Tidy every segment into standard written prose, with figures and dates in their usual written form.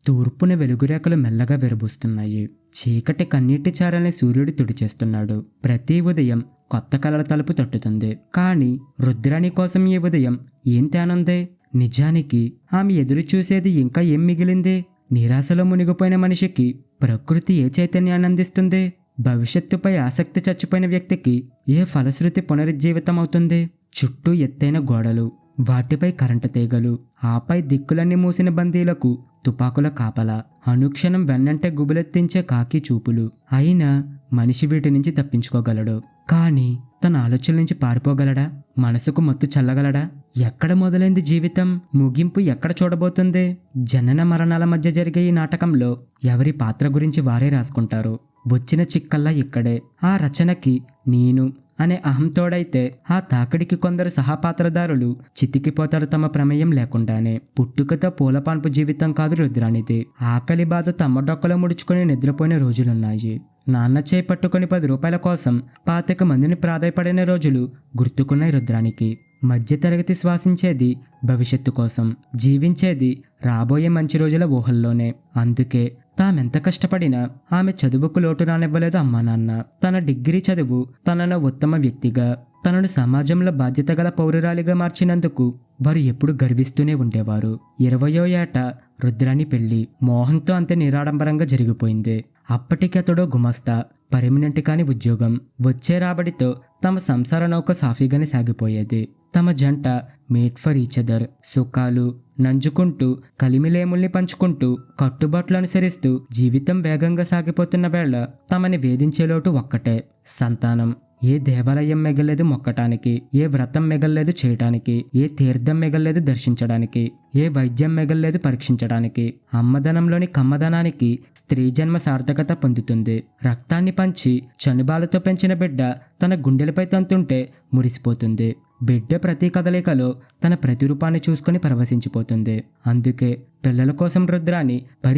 తూర్పున వెలుగురేఖలు మెల్లగా విరబూస్తున్నాయి. చీకటి కన్నీటి చారల్ని సూర్యుడు తుడిచేస్తున్నాడు. ప్రతి ఉదయం కొత్త కలల తలుపు తట్టుతుంది. కాని రుద్రాణి కోసం ఈ ఉదయం ఏం తేనుంది? నిజానికి ఆమె ఎదురు చూసేది ఇంకా ఏం మిగిలింది? నిరాశలో మునిగిపోయిన మనిషికి ప్రకృతి ఏ చైతన్యాన్ని అందిస్తుంది? భవిష్యత్తుపై ఆసక్తి చచ్చిపోయిన వ్యక్తికి ఏ ఫలశ్రుతి పునరుజ్జీవితం అవుతుంది? చుట్టూ ఎత్తైన గోడలు, వాటిపై కరెంటు తీగలు, ఆపై దిక్కులన్నీ మూసిన బందీలకు తుపాకుల కాపలా, అనుక్షణం వెన్నంటే గుబులెత్తించే కాకి చూపులు. అయినా మనిషి వీటి నుంచి తప్పించుకోగలడు. కాని తన ఆలోచనల నుంచి పారిపోగలడా? మనసుకు మత్తు చల్లగలడా? ఎక్కడ మొదలైంది జీవితం? ముగింపు ఎక్కడ చూడబోతుంది? జనన మరణాల మధ్య జరిగే ఈ నాటకంలో ఎవరి పాత్ర గురించి వారే రాసుకుంటారు. వచ్చిన చిక్కల్లా ఇక్కడే. ఆ రచనకి నేను అనే అహంతోడైతే ఆ తాకిడికి కొందరు సహపాత్రదారులు చితికిపోతారు తమ ప్రమేయం లేకుండానే. పుట్టుకతో పూలపాన్పు జీవితం కాదు రుద్రానిది. ఆకలి బాధ తమ డొక్కలో ముడుచుకొని నిద్రపోయిన రోజులున్నాయి. నాన్న చేయి పట్టుకొని 10 రూపాయల కోసం 25 మందిని ప్రాధాయపడిన రోజులు గుర్తుకున్నాయి రుద్రానికి. మధ్యతరగతి శ్వాసించేది భవిష్యత్తు కోసం, జీవించేది రాబోయే మంచి రోజుల ఊహల్లోనే. అందుకే తామెంత కష్టపడినా ఆమె చదువుకు లోటు రానివ్వలేదు అమ్మా నాన్న. తన డిగ్రీ చదువు తనను ఉత్తమ వ్యక్తిగా, తనను సమాజంలో బాధ్యత గల పౌరురాలిగా మార్చినందుకు వారు ఎప్పుడు గర్విస్తూనే ఉండేవారు. 20వ ఏట రుద్రాని పెళ్లి మోహన్తో అంతే నిరాడంబరంగా జరిగిపోయింది. అప్పటికి అతడు గుమస్తా, పర్మనెంట్ కాని ఉద్యోగం. వచ్చే రాబడితో తమ సంసార నౌక సాఫీగానే సాగిపోయేది. తమ జంట మేడ్ ఫర్ ఈచ్ అదర్. సుఖాలు నంజుకుంటూ, కలిమిలేముల్ని పంచుకుంటూ, కట్టుబాట్లు అనుసరిస్తూ జీవితం వేగంగా సాగిపోతున్న వేళ తమని వేధించే లోటు ఒక్కటే, సంతానం. ఏ దేవాలయం మిగలేదు మొక్కటానికి, ఏ వ్రతం మిగల్లేదు చేయటానికి, ఏ తీర్థం మిగల్లేదు దర్శించడానికి, ఏ వైద్యం మిగల్లేదు పరీక్షించడానికి. అమ్మదనంలోని కమ్మదనానికి స్త్రీ జన్మ సార్థకత పొందుతుంది. రక్తాన్ని పంచి చనుబాలతో పెంచిన బిడ్డ తన గుండెలపై తంతుంటే మురిసిపోతుంది. బిడ్డ ప్రతి కదలికలో తన ప్రతిరూపాన్ని చూసుకుని పరవశించిపోతుంది. అందుకే పిల్లల కోసం రుద్రాని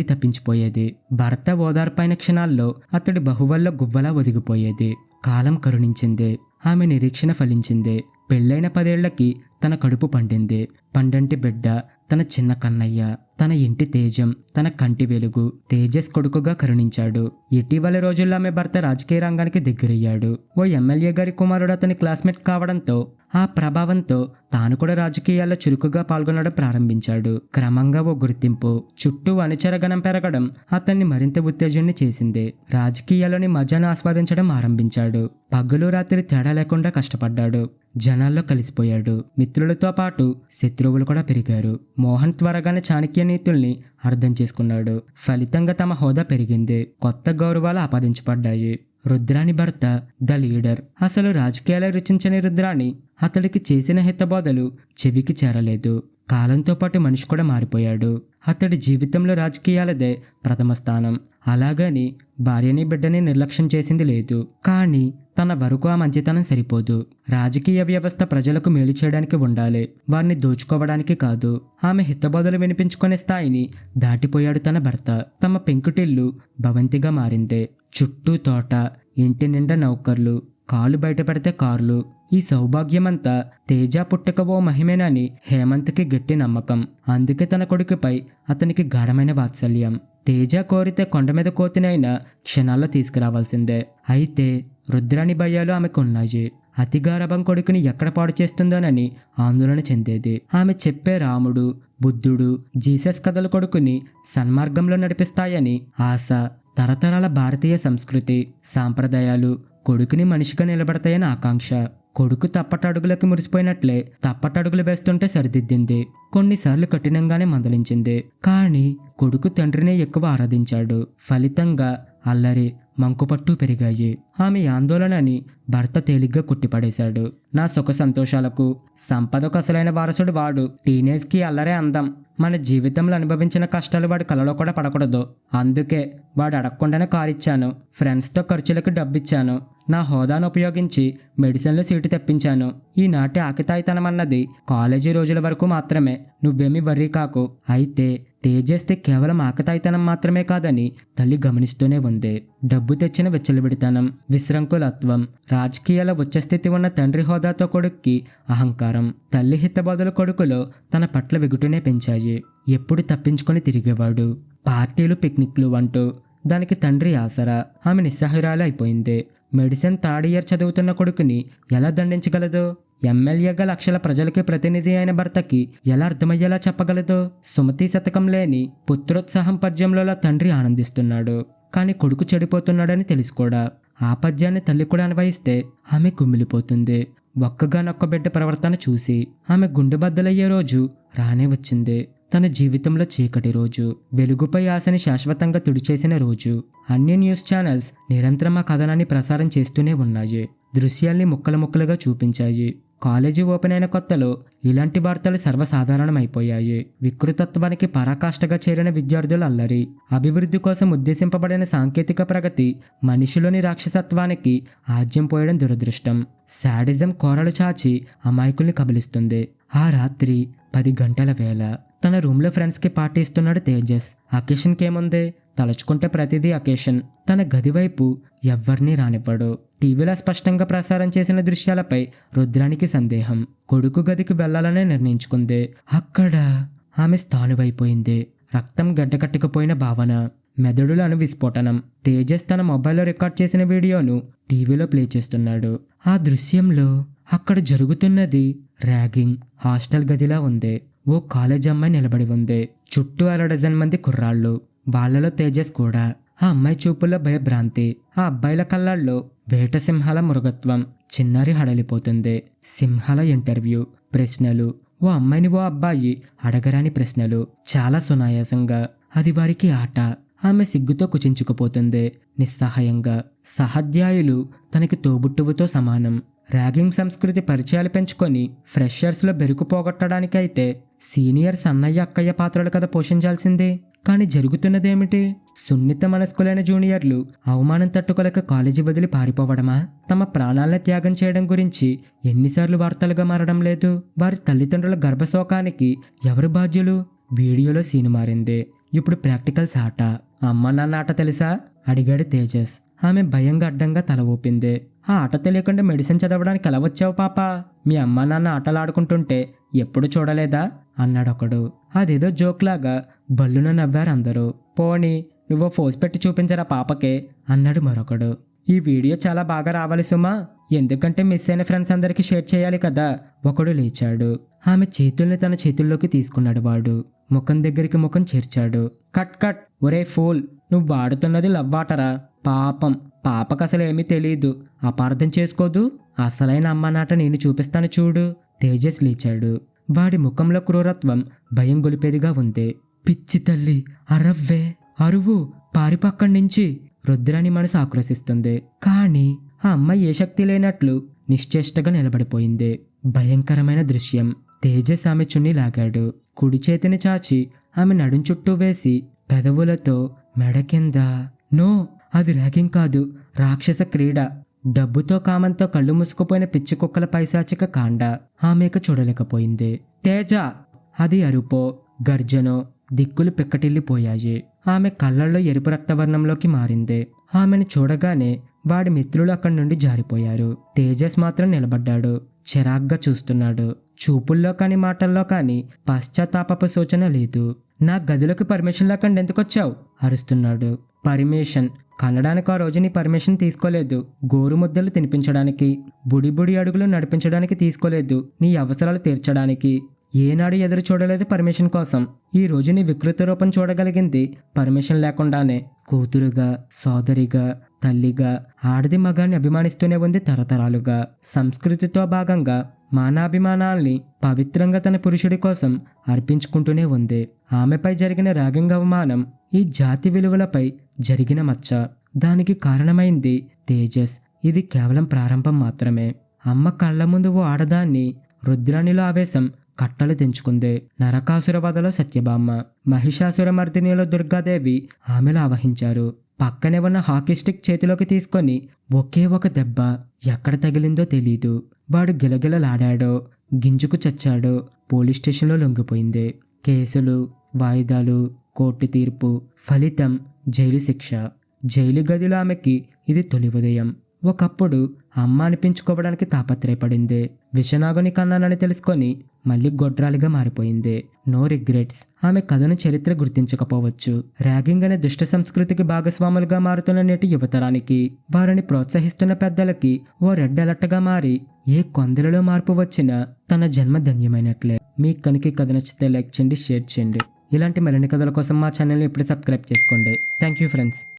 తప్పించిపోయేది. భర్త ఓదార్పైన క్షణాల్లో అతడి బహువల్ల గువ్వలా ఒదిగిపోయేది. కాలం కరుణించింది. ఆమె నిరీక్షణ ఫలించింది. పెళ్ళైన 10 ఏళ్లకి తన కడుపు పండింది. పండంటి బిడ్డ తన చిన్న కన్నయ్య, తన ఇంటి తేజం, తన కంటి వెలుగు. తేజస్ కొడుకుగా కరుణించాడు. ఇటీవల రోజుల్లో ఆమె భర్త రాజకీయ రంగానికి దగ్గరయ్యాడు. ఓ ఎమ్మెల్యే గారి కుమారుడు అతని క్లాస్మేట్ కావడంతో ఆ ప్రభావంతో తాను కూడా రాజకీయాల్లో చురుకుగా పాల్గొనడం ప్రారంభించాడు. క్రమంగా ఓ గుర్తింపు, చుట్టూ అనుచరగణం పెరగడం అతన్ని మరింత ఉత్తేజాన్ని చేసింది. రాజకీయాల్లోని మజాను ఆస్వాదించడం ఆరంభించాడు. పగలు రాత్రి తేడా లేకుండా కష్టపడ్డాడు. జనాల్లో కలిసిపోయాడు. మిత్రులతో పాటు శత్రువులు కూడా పెరిగారు. మోహన్ త్వరగానే చాణక్య నీతుల్ని అర్థం చేసుకున్నాడు. ఫలితంగా తమ హోదా పెరిగింది. కొత్త గౌరవాలు ఆపాదించబడ్డాయి. రుద్రాని భర్త ద లీడర్. అసలు రాజకీయాలే రుచించని రుద్రాని అతడికి చేసిన హితబోధలు చెవికి చేరలేదు. కాలంతో పాటు మనిషి కూడా మారిపోయాడు. అతడి జీవితంలో రాజకీయాలదే ప్రథమ స్థానం. అలాగని భార్యని బిడ్డని నిర్లక్ష్యం చేసింది లేదు. కానీ తన వరకు ఆ మంచితనం సరిపోదు. రాజకీయ వ్యవస్థ ప్రజలకు మేలు చేయడానికి ఉండాలి, వారిని దోచుకోవడానికి కాదు. ఆమె హితబోధలు వినిపించుకునే స్థాయిని దాటిపోయాడు తన భర్త. తమ పెంకుటిల్లు భవంతిగా మారింది. చుట్టూ తోట, ఇంటి నిండా నౌకర్లు, కాలు బయట పెడితే కార్లు. ఈ సౌభాగ్యమంతా తేజ పుట్టుక ఓ మహిమేనని హేమంత్కి గట్టి నమ్మకం. అందుకే తన కొడుకుపై అతనికి గాఢమైన వాత్సల్యం. తేజ కోరితే కొండ మీద కోతినైనా క్షణాల్లో తీసుకురావాల్సిందే. అయితే రుద్రాని భయాలు ఆమెకు ఉన్నాయి. అతి గారాబం కొడుకుని ఎక్కడ పాడు చేస్తుందోనని ఆందోళన చెందేది. ఆమె చెప్పే రాముడు, బుద్ధుడు, జీసస్ కథలు కొడుకుని సన్మార్గంలో నడిపిస్తాయని ఆశ. తరతరాల భారతీయ సంస్కృతి, సాంప్రదాయాలు కొడుకుని మనిషిగా నిలబడతాయని ఆకాంక్ష. కొడుకు తప్పటడుగులకి మురిసిపోయినట్లే తప్పటడుగులు వేస్తుంటే సరిదిద్దింది. కొన్నిసార్లు కఠినంగానే మందలించింది. కానీ కొడుకు తండ్రినే ఎక్కువ ఆరాధించాడు. ఫలితంగా అల్లరి, మంకుపట్టు పెరిగాయి. ఆమె ఆందోళనని భర్త తేలిగ్గా కుట్టిపడేశాడు. నా సుఖ సంతోషాలకు సంపదకు అసలైన వారసుడు వాడు. టీనేజ్కి అల్లరే అందం. మన జీవితంలో అనుభవించిన కష్టాలు వాడి కలలో కూడా పడకూడదు. అందుకే వాడు అడగకుండానే కారు ఇచ్చాను, ఫ్రెండ్స్తో ఖర్చులకు డబ్బిచ్చాను. నా హోదాను ఉపయోగించి మెడిసిన్లో సీటు తెప్పించాను. ఈనాటి ఆకితాయితనం అన్నది కాలేజీ రోజుల వరకు మాత్రమే. నువ్వేమీ వర్రీ కాకు. అయితే తేజస్ది కేవలం ఆకతాయితనం మాత్రమే కాదని తల్లి గమనిస్తూనే ఉంది. డబ్బు తెచ్చిన విచ్చలవిడితనం, విశృంఖలత్వం, రాజకీయాల ఉచ్చస్థితి ఉన్న తండ్రి హోదాతో కొడుక్కి అహంకారం, తల్లి హితబోధల కొడుకులో తన పట్ల వెగుటునే పెంచాయి. ఎప్పుడు తప్పించుకొని తిరిగేవాడు. పార్టీలు, పిక్నిక్లు అంటూ దానికి తండ్రి ఆసరా. ఆమె నిస్సహాయురాలు అయిపోయింది. మెడిసిన్ థర్డ్ ఇయర్ చదువుతున్న కొడుకుని ఎలా దండించగలదు? ఎమ్మెల్యేగా లక్షల ప్రజలకి ప్రతినిధి అయిన భర్తకి ఎలా అర్థమయ్యేలా చెప్పగలదు? సుమతి శతకం లేని పుత్రోత్సాహం పద్యంలో తండ్రి ఆనందిస్తున్నాడు, కానీ కొడుకు చెడిపోతున్నాడని తెలుసుకోడా. ఆ పద్యాన్ని తల్లి కూడా అనుభవిస్తే ఆమె కుమిలిపోతుంది. ఒక్కగానొక్క బిడ్డ ప్రవర్తన చూసి ఆమె గుండె బద్దలయ్యే రోజు రానే వచ్చింది. తన జీవితంలో చీకటి రోజు, వెలుగుపై ఆశని శాశ్వతంగా తుడిచేసిన రోజు. అన్ని న్యూస్ ఛానల్స్ నిరంతరం ఆ కథనాన్ని ప్రసారం చేస్తూనే ఉన్నాయి. దృశ్యాల్ని ముక్కలు ముక్కలుగా చూపించాయి. కాలేజీ ఓపెన్ అయిన కొత్తలో ఇలాంటి వార్తలు సర్వసాధారణమైపోయాయి. వికృతత్వానికి పరాకాష్ఠగా చేరిన విద్యార్థుల అల్లరి, అభివృద్ధి కోసం ఉద్దేశింపబడిన సాంకేతిక ప్రగతి మనిషిలోని రాక్షసత్వానికి ఆజ్యం పోయడం దురదృష్టం. శాడిజం కోరలు చాచి అమాయకుల్ని కబలిస్తుంది. ఆ రాత్రి 10 గంటల వేళ తన రూమ్లో ఫ్రెండ్స్కి పార్టీ ఇస్తున్నాడు తేజస్. అకేషన్కేముంది, తలుచుకుంటే ప్రతిదీ అకేషన్. తన గది వైపు ఎవ్వరినీ రానివ్వడు. టీవీలో స్పష్టంగా ప్రసారం చేసిన దృశ్యాలపై రుద్రానికి సందేహం. కొడుకు గదికి వెళ్లాలనే నిర్ణయించుకుంది. అక్కడ ఆమె స్థానువైపోయింది. రక్తం గడ్డకట్టుకుపోయిన భావన, మెదడులను విస్ఫోటనం. తేజస్ తన మొబైల్లో రికార్డ్ చేసిన వీడియోను టీవీలో ప్లే చేస్తున్నాడు. ఆ దృశ్యంలో అక్కడ జరుగుతున్నది ర్యాగింగ్. హాస్టల్ గదిలా ఉంది. ఓ కాలేజ్ అమ్మాయి నిలబడి ఉంది. చుట్టూ 1/2 మంది కుర్రాళ్ళు. వాళ్లలో తేజస్ కూడా. ఆ అమ్మాయి చూపుల్లో భయభ్రాంతి. ఆ అబ్బాయిల కళ్ళల్లో వేట సింహాల మృగత్వం. చిన్నారి హడలిపోతుంది. సింహాల ఇంటర్వ్యూ, ప్రశ్నలు. ఓ అమ్మాయిని ఓ అబ్బాయి అడగరాని ప్రశ్నలు, చాలా సునాయాసంగా. అది వారికి ఆట. ఆమె సిగ్గుతో కుచించుకుపోతుంది. నిస్సహాయంగా. సహాధ్యాయులు తనకి తోబుట్టువుతో సమానం. ర్యాగింగ్ సంస్కృతి పరిచయాలు పెంచుకొని ఫ్రెషర్స్లో బెరుకు పోగొట్టడానికైతే సీనియర్స్ అన్నయ్య అక్కయ్య పాత్రలు కదా పోషించాల్సింది. కానీ జరుగుతున్నదేమిటి? సున్నిత మనస్కులైన జూనియర్లు అవమానం తట్టుకోలేక కాలేజీ వదిలి పారిపోవడమా? తమ ప్రాణాలను త్యాగం చేయడం గురించి ఎన్నిసార్లు వార్తలుగా మారడం లేదు? వారి తల్లిదండ్రుల గర్భశోకానికి ఎవరు బాధ్యులు? వీడియోలో సీను మారింది. ఇప్పుడు ప్రాక్టికల్స్ ఆట. అమ్మ నాన్న ఆట తెలుసా? అడిగాడు తేజస్. ఆమె భయంగా అడ్డంగా తల ఊపింది. ఆ ఆట తెలియకుండా మెడిసిన్ చదవడానికి ఎలా వచ్చావు పాపా? మీ అమ్మ నాన్న ఆటలాడుకుంటుంటే ఎప్పుడు చూడలేదా అన్నాడొకడు. అదేదో జోక్లాగా బల్లున నవ్వారు అందరూ. పోనీ నువ్వు ఫోజ్ పెట్టి చూపించరా పాపకే అన్నాడు మరొకడు. ఈ వీడియో చాలా బాగా రావాలి సుమా, ఎందుకంటే మిస్ అయిన ఫ్రెండ్స్ అందరికీ షేర్ చేయాలి కదా. ఒకడు లేచాడు. ఆమె చేతుల్ని తన చేతుల్లోకి తీసుకున్నాడు వాడు. ముఖం దగ్గరికి ముఖం చేర్చాడు. Cut cut. ఒరే ఫూల్, నువ్వు వాడుతున్నది లవ్వాటరా. పాపం, పాపకు అసలు ఏమీ తెలీదు. అపార్థం చేసుకోదు. అసలైన అమ్మనాట నేను చూపిస్తాను చూడు. తేజస్ లేచాడు. వాడి ముఖంలో క్రూరత్వం భయం గొలిపేదిగా ఉంది. పిచ్చి తల్లి, అరవ్వే, అరువు, పారిపక్కడి నుంచి. రుద్రాని మనసు ఆక్రోశిస్తుంది. కానీ ఆ అమ్మాయి ఏ శక్తి లేనట్లు నిశ్చేష్టగా నిలబడిపోయింది. భయంకరమైన దృశ్యం. తేజస్ ఆమె చున్ని లాగాడు. కుడి చేతిని చాచి ఆమె నడుం చుట్టూ వేసి పెదవులతో మెడ కింద. నో, అది ర్యాగింగ్ కాదు, రాక్షస క్రీడ. డబ్బుతో కామంతో కళ్ళు మూసుకుపోయిన పిచ్చి కుక్కల పైశాచిక కాండ. ఆమెకు చూడలేకపోయింది. తేజ! అది అరుపో, గర్జనో, దిక్కులు పిక్కటిల్లిపోయాయి. ఆమె కళ్ళల్లో ఎరుపు రక్తవర్ణంలోకి మారింది. ఆమెను చూడగానే వాడి మిత్రులు అక్కడి నుండి జారిపోయారు. తేజస్ మాత్రం నిలబడ్డాడు. చిరాగ్గా చూస్తున్నాడు. చూపుల్లో కాని మాటల్లో కాని పశ్చాత్తాపపు సూచన లేదు. నా గదిలోకి పర్మిషన్ లేకుండా ఎందుకొచ్చావు అరుస్తున్నాడు. పర్మిషన్ కనడానికి ఆ రోజు నీ పర్మిషన్ తీసుకోలేదు. గోరు ముద్దలు తినిపించడానికి, బుడి బుడి అడుగులు నడిపించడానికి తీసుకోలేదు. నీ అవసరాలు తీర్చడానికి ఏనాడు ఎదురు చూడలేదు పర్మిషన్ కోసం. ఈ రోజు నీ వికృత రూపం చూడగలిగింది పర్మిషన్ లేకుండానే. కూతురుగా, సోదరిగా, తల్లిగా ఆడది మగాన్ని అభిమానిస్తూనే ఉంది తరతరాలుగా. సంస్కృతితో భాగంగా మానాభిమానాల్ని పవిత్రంగా తన పురుషుడి కోసం అర్పించుకుంటూనే ఉంది. ఆమెపై జరిగిన ర్యాగింగ్ అవమానం ఈ జాతి విలువలపై జరిగిన మచ్చ. దానికి కారణమైంది తేజస్. ఇది కేవలం ప్రారంభం మాత్రమే. అమ్మ కళ్ళ ముందు ఓ ఆడదాన్ని. రుద్రానిలో ఆవేశం కట్టలు తెంచుకుంది. నరకాసుర వధలో సత్యభామ, మహిషాసుర మర్దినిలో దుర్గాదేవి ఆమెలో ఆవహించారు. పక్కనే ఉన్న హాకీ స్టిక్ చేతిలోకి తీసుకొని ఒకే ఒక దెబ్బ ఎక్కడ తగిలిందో తెలీదు. వాడు గిలగిలలాడాడో గింజుకు చచ్చాడో పోలీస్ స్టేషన్లో లొంగిపోయింది. కేసులు, వాయిదాలు, కోర్టు తీర్పు, ఫలితం జైలు శిక్ష. జైలు గదిలో ఆమెకి ఇది తొలి ఉదయం. ఒకప్పుడు అమ్మ అనిపించుకోవడానికి తాపత్రయపడింది. విషనాగుని కన్నానని తెలుసుకొని మళ్ళీ గొడ్రాలిగా మారిపోయింది. No regrets. ఆమె కథను చరిత్ర గుర్తించకపోవచ్చు. ర్యాగింగ్ అనే దుష్ట సంస్కృతికి భాగస్వాములుగా మారుతున్న నేటి యువతరానికి, వారిని ప్రోత్సహిస్తున్న పెద్దలకి ఓ రెడ్ అలర్ట్గా మారి ఏ కొందరిలో మార్పు వచ్చినా తన జన్మ ధన్యమైనట్లే. మీకు కనుక ఈ కథ నచ్చితే లైక్ చేయండి, షేర్ చేయండి. ఇలాంటి మరిన్ని కథల కోసం మా ఛానల్ని ఇప్పుడు సబ్స్క్రైబ్ చేసుకోండి. Thank you friends.